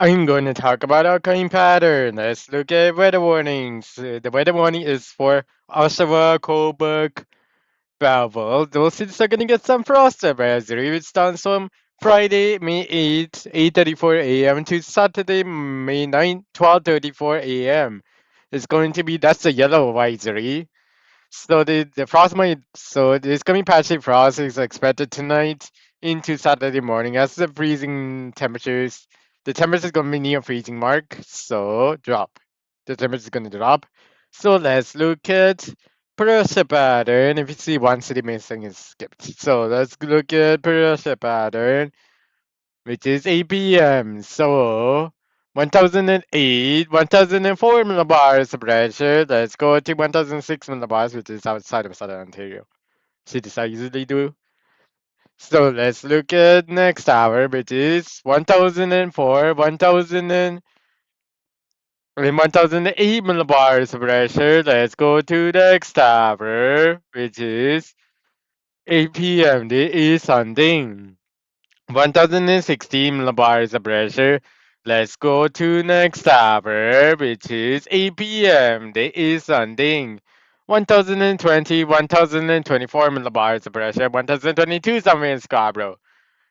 I'm going to talk about outgoing pattern. Let's look at weather warnings. The weather warning is for Oshawa, Coburg, Belleville. Those cities are going to get some frost advisory, which starts from Friday, May 8th, 8:34 a.m. to Saturday, May 9th, 12:34 a.m. It's going to be that's the yellow advisory. So the frost might there's gonna be patchy frost is expected tonight into Saturday morning as the freezing temperatures the temperature is gonna be near freezing mark, so drop. The temperature is gonna drop. So let's look at pressure pattern. If you see one city missing is skipped. So let's look at pressure pattern, which is 8 p.m. So 1008, 1004 millibars of pressure. Let's go to 1006 millibars, which is outside of Southern Ontario. Cities I usually do. So let's look at next hour, which is 1004, 1008 millibars of pressure. Let's go to next hour, which is 8 p.m. This is Sunday. 1016 millibars of pressure. Let's go to next hour, which is 8 p.m. This is Sunday. 1020, 1024 millibars of pressure. 1022 somewhere in Scarborough.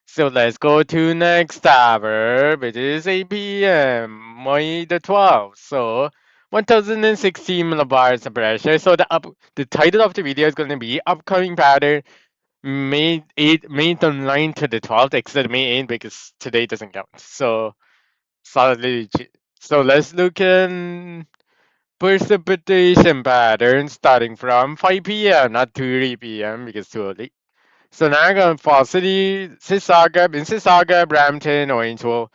So let's go to next hour, which is 8 p.m. May the 12th. So 1016 millibars of pressure. So the title of the video is going to be upcoming pattern May the 9th to the 12th, except May 8th because today doesn't count. So solidly. So let's look in precipitation pattern starting from 5 p.m. not 3 p.m. because too early. So Niagara Falls City, Mississauga, Brampton, Orangeville,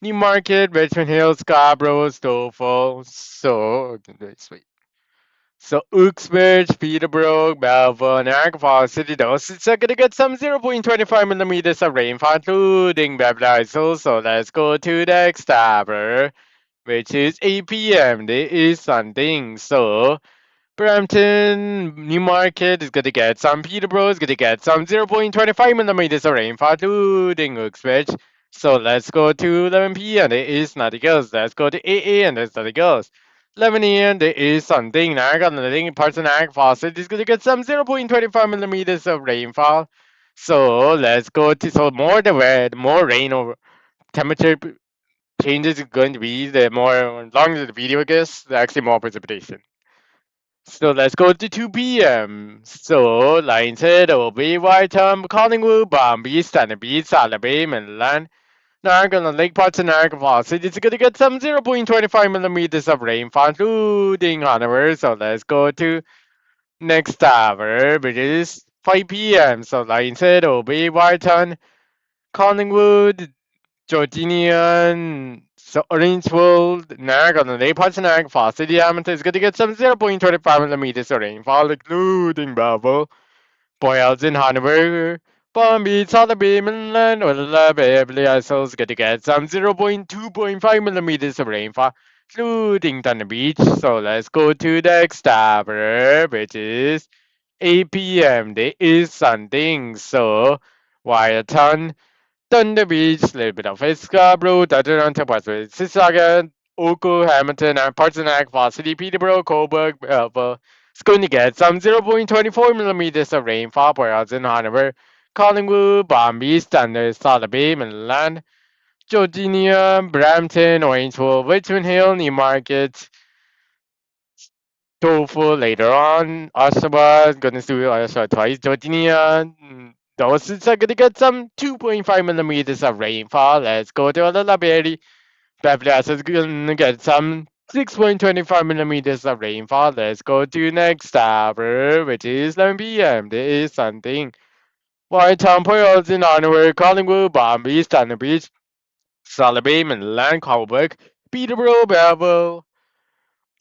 Newmarket, Richmond Hill, Scarborough, Stouffville. So wait. So Uxbridge, Peterborough, Belleville, Niagara Falls City, those it's gonna get some 0.25 millimeters of rainfall, including Beverly Hills. So let's go to the next hour, which is 8 p.m. There is something. So Brampton, Newmarket is gonna get some. Peterborough is gonna get some 0.25 millimeters of rainfall, including Uxbridge. So let's go to 11 p.m. There is nothing else. Let's go to 8 a.m. There's nothing else. 11 a.m. There is something. Niagara, nothing. Parts of Niagara Falls is gonna get some 0.25 millimeters of rainfall. So let's go to more the red, more rain or temperature changes is going to be the more longer the video gets, the actually more precipitation. So let's go to 2 p.m. So lines hit OB, Whiteham, Collingwood, Bombay, Standard Beach, Salabay, Midland, Niagara, Lake parts of Niagara Falls. It's going to get some 0.25 millimeters of rainfall, including Hanover. So let's go to next hour, which is 5 p.m. So lines hit OB, Whiteham, Collingwood, Georginian, so Orangeville, Niagara, Lake parts of Niagara Falls. The diameter is going to get some 0.25 millimeters of rainfall, including Belleville, Boyles in Hanover, Palm Beach, Sotheby, Midland, Willa, Beverly Hills is going to get some 0.2.5 millimeters of rainfall, including Thunder Beach. So let's go to the next hour, which is 8 p.m. There is something. So, Wyattton, Thunder Beach, little bit of Scarborough, Toronto, Mississauga, Oakville, Hamilton, and parts of Niagara Falls City, Peterborough, Coburg, Belleville. It's going to get some 0.24 millimeters of rainfall, whereas in Hanover, Collingwood, Bombay, Standard, Sotheby, Midland, Georginia, Brampton, Orangeville, Richmond Hill, Newmarket, Tofu later on. Oshawa is going to do Oshawa twice. Georginia, those are going to get some 2.5 millimeters of rainfall. Let's go to Alabama. Beverly is going to get some 6.25 millimeters of rainfall. Let's go to next hour, which is 11 p.m. There is something. Whitetown, Poyles in Hanover, Collingwood, Bombay, Standard Beach, Solibay, Midland, Colbrook, Peterborough, Belleville,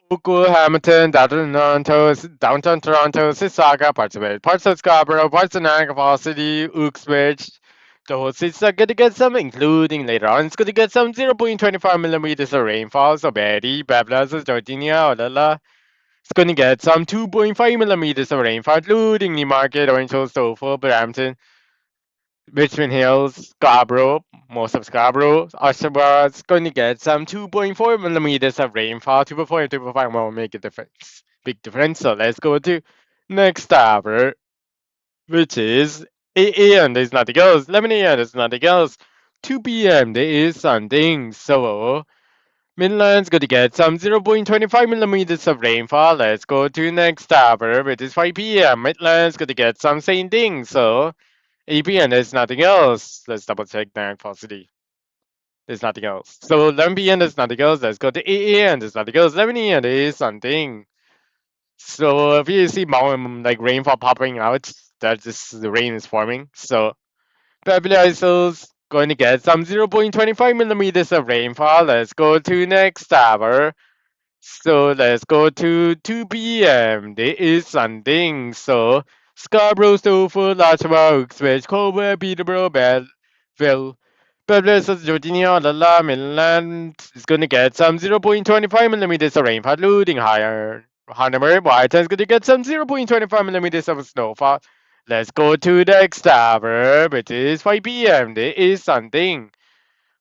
Hamilton, downtown Toronto, Mississauga, parts of Scarborough, parts of Niagara Falls City, Uxbridge. The whole city's are gonna get some, including later on, it's gonna get some 0.25 millimeters of rainfall. So Betty, Bablas, Georginia, Olala. It's gonna get some 2.5 millimeters of rainfall, including Newmarket, Orange Hill, Stoffel, Brampton. Richmond Hills, Scarborough, most of Scarborough, Oshawa is going to get some 2.4 millimeters of rainfall. 2.4 and 2.5 won't make a difference. Big difference. So let's go to next hour, which is 8 a.m. There's nothing else. 11 a.m. There's nothing else. 2 p.m. There is something. So Midland's going to get some 0.25 millimeters of rainfall. Let's go to next hour, which is 5 p.m. Midland's going to get some same thing. So 8 p.m. There's nothing else. Let's double check that falsity. There's nothing else. So 11 p.m. There's nothing else. Let's go to 8 a.m. There's nothing else. 11 a.m. There is something. So if you see like rainfall popping out, that's just the rain is forming. So Beverly Hills going to get some 0.25 millimeters of rainfall. Let's go to next hour. So let's go to 2 p.m. There is something. So Scarborough, Stoufford, Larchmont, Uxbridge, Colbert, Peterborough, Belleville, Beverly Georgia, Lala, Midland is going to get some 0.25 millimeters of rainfall, including higher. Hanover, Whitehead is going to get some 0.25 millimeters of snowfall. Let's go to the next hour, which is 5 p.m. There is something.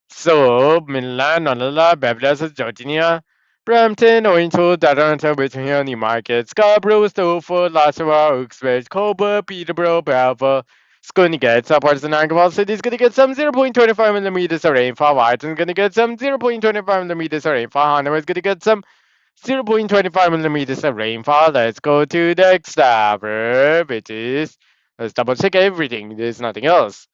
So, Milan, Honolulu, Beverly, Georgia, Brampton, Orange, Toronto, Richmond, Newmarket, Scarborough, Stoufford, Oshawa, Uxbridge, Colbert, Peterborough, Belleville. It's going to get some parts of Niagara City is going to get some 0.25 millimeters of rainfall. White's going to get some 0.25 millimeters of rainfall. Hanover is going to get some 0.25 millimeters of rainfall. Let's go to the next hour, which is, let's double check everything. There's nothing else.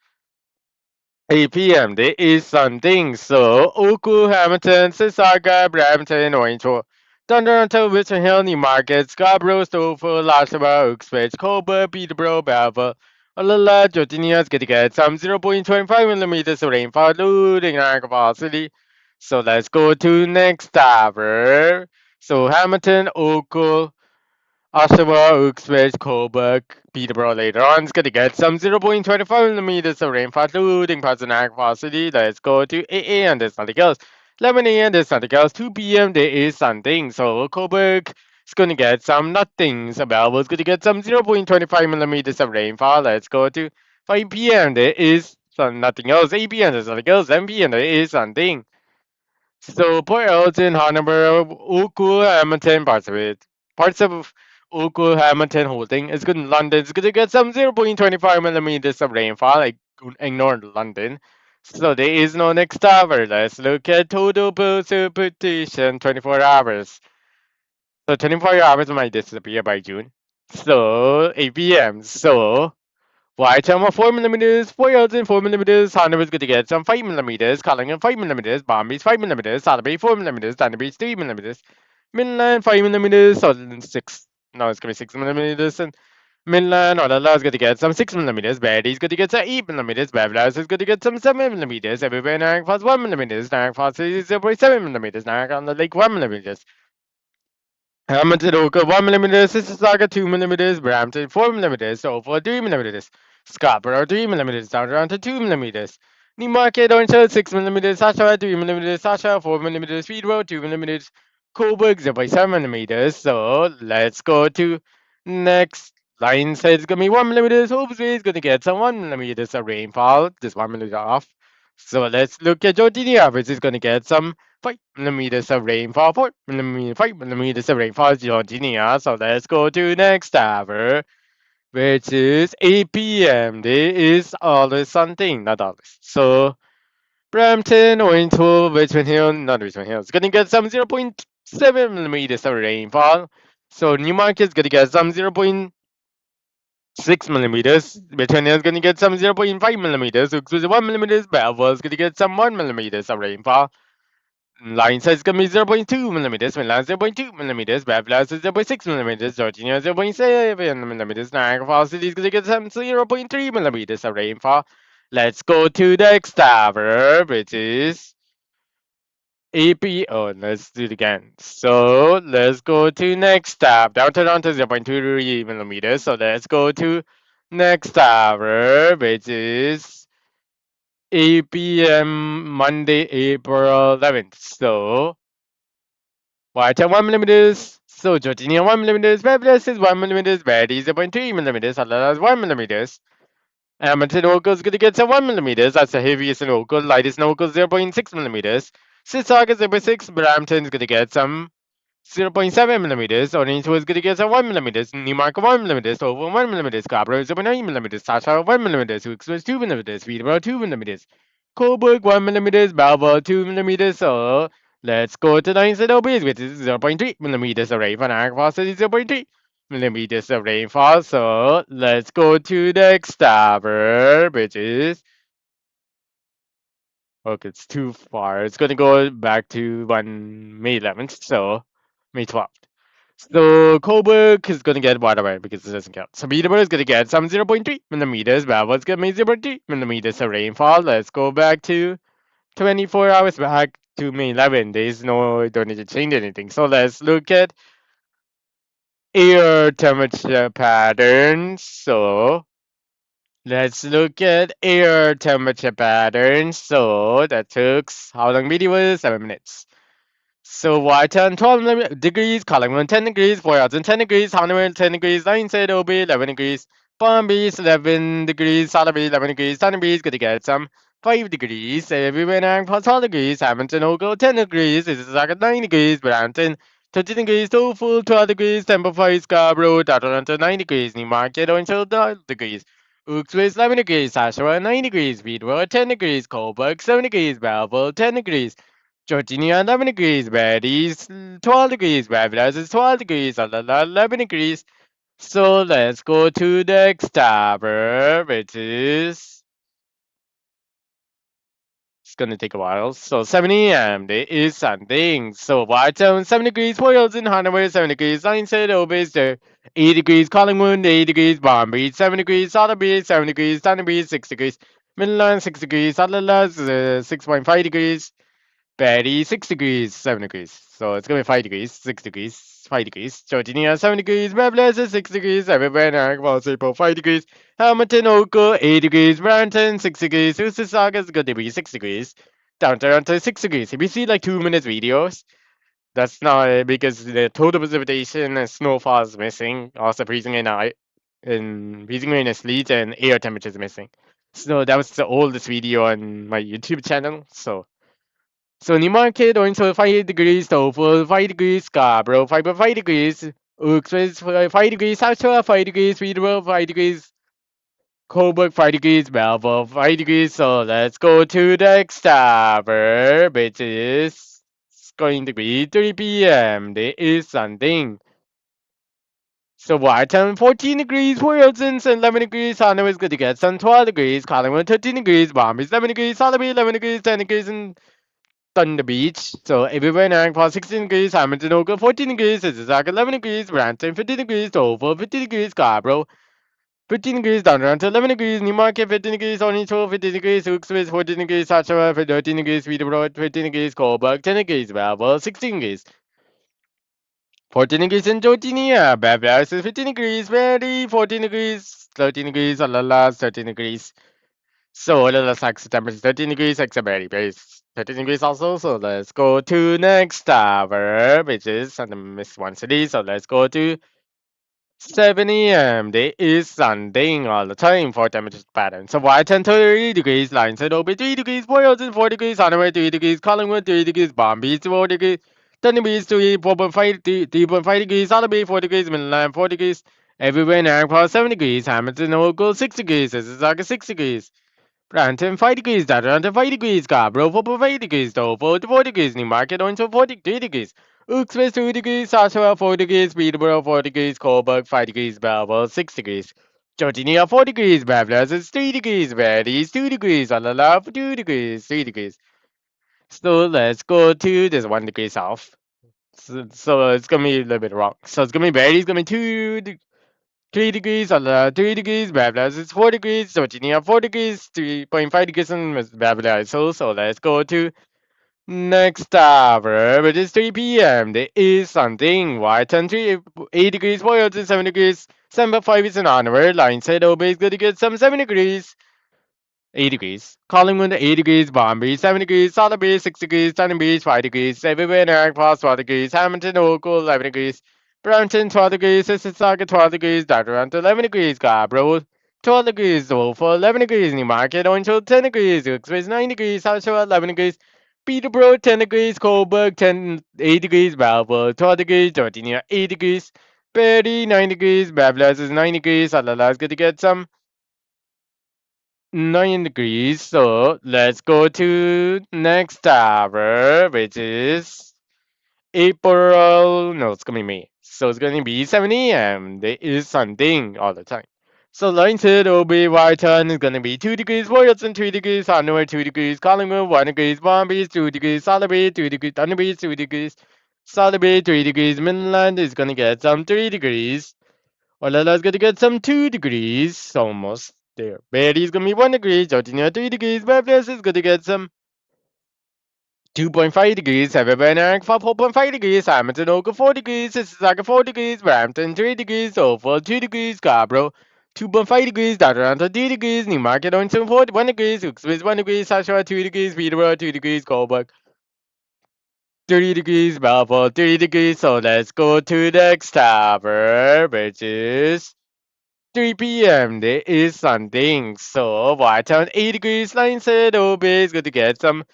8 p.m. There is something. So, Oku, Hamilton, Sissaga, Brampton, Orangewood, Toronto, Richmond Hill, Newmarket, Scarborough, Stoufford, Lasseter, Uxbridge, Colbert, Peterborough, Belleville, Olala, Georgia is going to get some 0.25 millimeters of rainfall, including Niagara City. So, let's go to next hour. So, Hamilton, Oku, Oshawa, Uxbridge, Coburg, Peterborough later on is going to get some 0.25 millimeters of rainfall, including parts of Niagara City. Let's go to 8 a.m. There's nothing else. 11 a.m. There's nothing else. 2 p.m. There is something. So Coburg is going to get some nothings. Belleville is going to get some 0.25 millimeters of rainfall. Let's go to 5 p.m. There is some nothing else. 8 p.m. There's nothing else. 7 p.m. There is something. So Port Elgin, Hanover, Oakville, Hamilton, parts of it. Parts of Oakville, Hamilton, Holding. It's good in London. It's going to get some 0.25 millimeters of rainfall. Like ignore London. So there is no next hour. Let's look at total precipitation 24 hours. So 24 hours might disappear by June. So 8 p.m. So Whiteham 4 millimeters, 4 millimeters, Hanover is going to get some 5 millimeters, Collingham 5 millimeters, Bombay 5 millimeters, Salisbury 4 millimeters, Danbury 3 millimeters, Midland 5 millimeters, Sutherland 6. No, it's going to be 6 millimeters, and Midland, Orlando is going to get some 6 millimeters, Barry is going to get some 8 millimeters, Bablas is going to get some 7 millimeters, everywhere Niagara Falls 1 millimeters, Niagara Falls is 0.7 millimeters, Niagara on the lake 1 millimeters. Hamilton Oka 1 millimeters, Mississauga 2 millimeters, Brampton 4 millimeters, Over 3 millimeters, Scarborough 3 millimeters, down around to 2 millimeters. Newmarket Orange 6 millimeters, Sasha 3 millimeters, Sasha 4 millimeters, Speedwell 2 millimeters, Coburg 0.7 millimeters. So let's go to next. Line says it's gonna be 1 millimeters. Hopefully it's gonna get some 1 millimeters of rainfall, just 1 millimeter off. So let's look at Jordania, which is gonna get some 5 millimeters of rainfall, 5 millimeters of rainfall in Georgia. So let's go to next hour, which is 8 p.m. There is always something, not always. So Brampton, Orrington, Richmond Hill, not Richmond Hill, it's gonna get some 0.7 millimeters of rainfall. So Newmarket is gonna get some 0.6 millimeters. Richmond Hill is gonna get some 0.5 millimeters. Uxbridge 1 millimeters. Belleville is gonna get some 1 millimeters of rainfall. Line size is going to be 0.2 millimeters, Milan 0.2 millimeters, Bablas is 0.6 millimeters, Georgia 0.7 millimeters, Niagara Falls City is going to get some 0.3 millimeters of rainfall. Let's go to the next tower, which is AP. Oh, let's do it again. So let's go to next tab. Down to Toronto 0.23 millimeters. So let's go to next tower, which is 8 p.m. Monday, April 11th. So White 1 millimeters. So Georgia 1 millimeters. Fabulous is 1 millimeters. Bad is 0.3 millimeters. Alala is 1 millimeters. Amateur local is going to get some 1 millimeters. That's the heaviest local. Lightest local 0.6 millimeters. Sissaga 0.6. Brampton is going to get some 0.7 millimeters. Orange was going to get some 1 millimeters. Newmarket 1 millimeters. Over 1 millimeters. Scarborough 0.9 millimeters. Sasha 1 millimeters. Hooks was 2 millimeters. Peterborough 2 millimeters. Coburg 1 millimeters. Balboa 2 millimeters. So let's go to the inside of base, which is 0.3 millimeters. Array for Agfast is 0.3 millimeters of rainfall. So let's go to the next tower, which is okay. It's too far. It's gonna go back to one May 11th, so May 12th. So Coburg is gonna get whatever because it doesn't count. So Peterborough is gonna get some 0.3 millimeters. Belfast gonna be 0.3 millimeters of rainfall. Let's go back to 24 hours back to May 11th. There's no don't need to change anything. So let's look at air temperature patterns. So let's look at air temperature patterns. So that took how long video? 7 minutes. So Whiteout 12 degrees, Collingwood 10 degrees, Boyarton 10 degrees, Honeyman 10 degrees, Lionshead OB 11 degrees, Palm Beach 11 degrees, Salaby 11 degrees, Sunny Beach gonna get some 5 degrees, everywhere now plus 12 degrees, Hamilton Ogo 10 degrees, this is like 9 degrees, Brampton 13 degrees, Tofu 12 degrees, Temple 5, Scarborough, Toronto 9 degrees, Newmarket Orange 12 degrees. Uxbridge 11 degrees, Oshawa 9 degrees, Peterborough 10 degrees, Coburg 7 degrees, Belleville 10 degrees, Georgina 11 degrees, Baddies 12 degrees, Babylon is 12 degrees, 11 degrees. So let's go to the next tower, which is it's gonna take a while. So 7 a.m. There is something. So Whitestone 7 degrees, Wales in Hanover 7 degrees, Lionshead Obis 8 degrees, Collingwood 8 degrees, Palm Beach 7 degrees, Sotheby 7 degrees, Sunny Beach 6 degrees, Midland 6 degrees, Sutherland 6.5 degrees. Betty 6 degrees, 7 degrees. So it's gonna be 5 degrees, 6 degrees, 5 degrees. Georgina 7 degrees, Babylon 6 degrees, everywhere now, Walsall 5 degrees, Hamilton Oka 8 degrees, Brampton 6 degrees, Mississauga is gonna be 6 degrees, down Toronto 6 degrees. If you see like 2 minutes videos, that's not because the total precipitation and snowfall is missing. Also freezing rain and freezing rain is sleet and air temperature is missing. So that was the oldest video on my YouTube channel. So Newmarket going to 5 degrees, Tofu 5 degrees, Scarborough 5.5 degrees, Uxbridge 5 degrees, Oshawa 5 degrees, Peterborough 5 degrees, Coburg 5 degrees, Melbourne 5 degrees. So let's go to the next tower, which is going to be 3 p.m. There is something. So Whiteham 14 degrees, Wilson 11 degrees, Hanover is going to get some 12 degrees, Collingwood 13 degrees, Bombay 7 degrees, Sotheby 11 degrees, 10 degrees, and on the beach. So everywhere now plus 16 degrees, Hamilton Oka 14 degrees, Mississauga 11 degrees, Brampton 15 degrees, Dover 15 degrees, Scarborough 15 degrees, down around to 11 degrees, Newmarket 15 degrees, Orange 15 degrees, Hooksville 14 degrees, Oshawa 13 degrees, Peterborough 15 degrees, Coburg 10 degrees, Belleville 16 degrees. 14 degrees in Georginia, Babylon 15 degrees, Ready 14 degrees, 13 degrees, Alala 13 degrees. So let's like temperature 13 degrees, Exaberry base 13 degrees also. So let's go to next tower, which is on the Miss One City. So let's go to 7 a.m. There is something all the time for temperature pattern. So Whiteton 3 degrees, Lionshead OB 3 degrees, Boylston 4 degrees, Hanover 3 degrees, Collingwood 3 degrees, Palm Beach 4 degrees, Thunder Beach 4.5, 3.5 degrees, Sotheby 4 degrees, Midland 4 degrees, everywhere now across 7 degrees, Hamilton Oakville 6 degrees, Mississauga 6 degrees. Brampton 5 degrees, Toronto 5 degrees, Scarborough 5 degrees, Dover 4 degrees, Newmarket Orange 43 degrees, Uxbridge 2 degrees, Oshawa 4 degrees, Peterborough 4 degrees, Coburg 5 degrees, Belleville 6 degrees, Georginia 4 degrees, Babylon is 3 degrees, Baddies 2 degrees, Alala 2 degrees, 3 degrees. So let's go to this 1 degree south. So it's gonna be a little bit wrong. So it's gonna be Baddies gonna be 3 degrees, 3 degrees, Babylon is 4 degrees, Virginia 4 degrees, 3.5 degrees in Babylon. So let's go to next hour, which is 3 p.m. There is something. White 8 degrees, Boylston 7 degrees, 7.5 is an honor. Line said Obey is going to get some 7 degrees. 8 degrees. Collingwood 8 degrees, Bombay 7 degrees, Solid Beach 6 degrees, Sunny Beach 5 degrees, everywhere in Eric Pass 12 degrees, Hamilton Oakville 11 degrees, Brampton 12 degrees, Mississauga 12 degrees, Toronto 11 degrees, Scarborough 12 degrees, so for 11 degrees, Newmarket, Orange 10 degrees, Express 9 degrees, South Shore 11 degrees, Peterborough 10 degrees, Coburg 8 degrees, Balfour 12 degrees, Georgina 8 degrees, Perry 9 degrees, Bablas is 9 degrees, Alala's gonna get some 9 degrees, so let's go to next tower, which is April, no, it's gonna be May. So it's gonna be 70 and there is something all the time. So line said OB Whiteton is gonna be 2 degrees, Royalton 3 degrees, Hanover 2 degrees, Collingwood 1 degrees, Bombay 2 degrees, Sotheby 2 degrees, Thunderbee 2 degrees, Sotheby 3 degrees, Midland is gonna get some 3 degrees, Wallala's gonna get some 2 degrees, almost there. Barry's gonna be 1 degree, Georgina 3 degrees, Belfast is gonna get some 2.5 degrees, Everbank 4.5 degrees, Hamilton Oka 4 degrees, Mississauga 4 degrees, Brampton 3 degrees, Oakville 2 degrees, Scarborough 2.5 degrees, Toronto 3 degrees, Newmarket on 1 degrees, Uxbridge 1 degrees, Oshawa 2 degrees, Peterborough 2 degrees, Coburg 30 degrees, Balfour 30 degrees. So let's go to the next tower, which is 3 p.m. There is something. So Whitetown 8 degrees, Line said OB is going to get some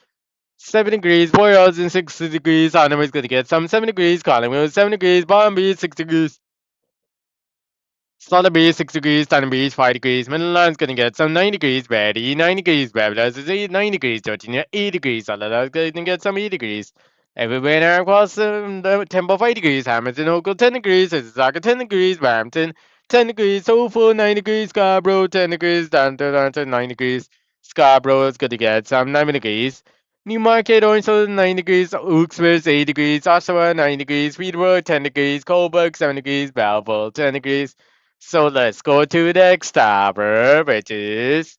7 degrees, Boyles in 6 degrees, Arnhem is going to get some 7 degrees, Collingwood 7 degrees, Bombay 6 degrees, Solid Bay 6 degrees, Tanner Beach 5 degrees, Midland's going to get some 9 degrees, Betty 9 degrees, Babylon is 9 degrees, Georgina 8 degrees, Solid going to get some 8 degrees. Everywhere across the Temple 5 degrees, Hamilton Oakville 10 degrees, Mississauga 10 degrees, Brampton 10 degrees, Soulful 9 degrees, Scarborough 10 degrees, Downtown 9 degrees, Scarborough is going to get some 9 degrees. Newmarket also 9 degrees, Uxbridge 8 degrees, Oshawa 9 degrees, Peterborough 10 degrees, Coburg 7 degrees, Belleville 10 degrees. So let's go to the next tower, which is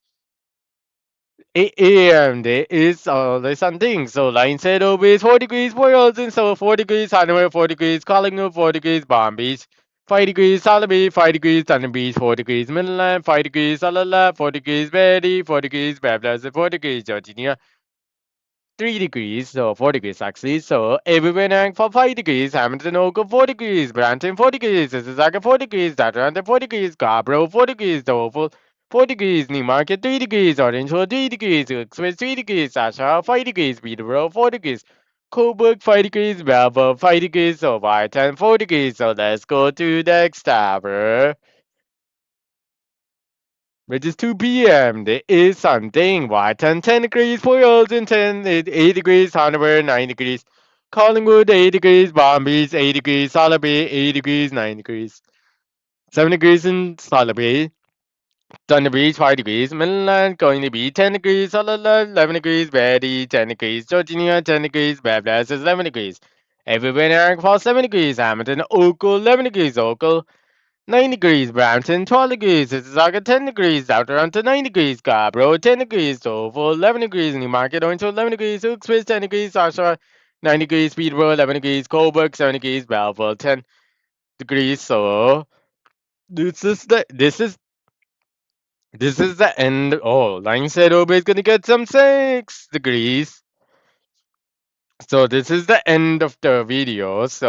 8 a.m. There is always something. So line said over is 4 degrees, Royals and so 4 degrees, Hanover 4 degrees, Collingwood 4 degrees, Palm Beach 5 degrees, Salaby 5 degrees, Thunder Beach 4 degrees, Midland 5 degrees, Alala 4 degrees, Betty 4 degrees, Bablas 4 degrees, Georgina 3 degrees, so 4 degrees actually. So everywhere rank for 5 degrees, Hamilton Oakville 4 degrees, Brampton 4 degrees, Mississauga 4 degrees, Atlanta 4 degrees, Scarborough 4 degrees, Dover 4 degrees, Newmarket 3 degrees, Orange 3 degrees, Express 3 degrees, Sasha 5 degrees, Peterborough 4 degrees, Coburg 5 degrees, Belfort 5 degrees, so Whitehall 4 degrees. So let's go to the next tower, which is 2 p.m. There is something. Whitehall 10 degrees, Foyles in 8 degrees, Hanover 9 degrees, Collingwood 8 degrees, Palm Beach 8 degrees, Solid 8 degrees, 9 degrees, 7 degrees in Solid Thunder Beach 5 degrees, Midland going to be 10 degrees, Solid 11 degrees, Betty 10 degrees, Georgina 10 degrees, Bablas is 11 degrees. Everywhere in Falls 7 degrees, Hamilton, Oakville 11 degrees, Oakville 9 degrees, Brampton 12 degrees, Mississauga 10 degrees, Toronto 9 degrees, Scarborough 10 degrees, Dover 11 degrees, Newmarket Orange 11 degrees, Uxbridge 10 degrees, Oshawa 9 degrees, Peterborough 11 degrees, Coburg 7 degrees, Belleville 10 degrees. So this is the end. Oh, line said Obe is gonna get some 6 degrees. So this is the end of the video. So